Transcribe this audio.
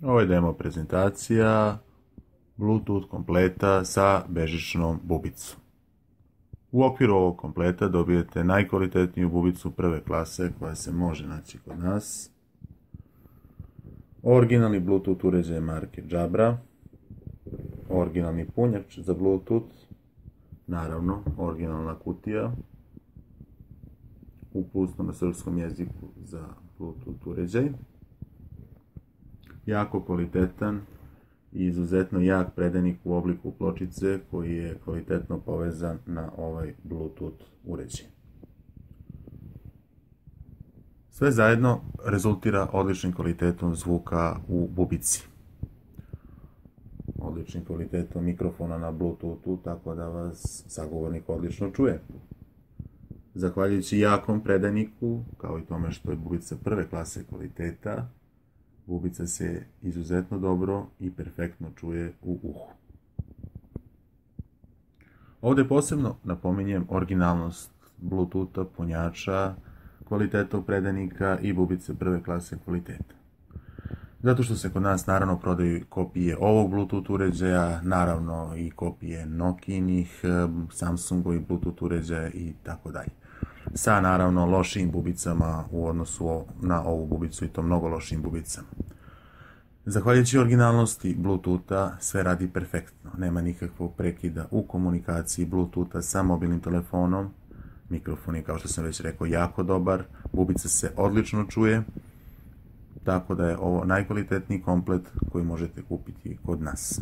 Ovo je demo prezentacija Bluetooth kompleta sa bežičnom bubicom. U okviru ovog kompleta dobijete najkvalitetniju bubicu prve klase koja se može naći kod nas. Originalni Bluetooth uređaj marke Jabra, originalni punjač za Bluetooth, naravno originalna kutija, uputstvo na srpskom jeziku za Bluetooth uređaj, jako kvalitetan i izuzetno jak predajnik u obliku pločice koji je kvalitetno povezan na ovaj Bluetooth uređaj. Sve zajedno rezultira odličnim kvalitetom zvuka u bubici. Odličnim kvalitetom mikrofona na Bluetoothu, tako da vas sagovornik odlično čuje. Zahvaljujući jakom predajniku, kao i tome što je bubica prve klase kvaliteta, bubica se izuzetno dobro i perfektno čuje u uhu. Ovdje posebno napominjem originalnost Bluetootha, punjača, kvalitetog predajnika i bubice prve klase kvaliteta. Zato što se kod nas naravno prodaju kopije ovog Bluetooth uređaja, naravno i kopije Nokijinih, Samsungovih Bluetooth uređaja i tako dalje. Sa naravno lošijim bubicama u odnosu na ovu bubicu i to mnogo lošijim bubicama. Zahvaljujući originalnosti Bluetootha sve radi perfektno, nema nikakvog prekida u komunikaciji Bluetootha sa mobilnim telefonom, mikrofon je kao što sam već rekao jako dobar, bubica se odlično čuje, tako da je ovo najkvalitetniji komplet koji možete kupiti kod nas.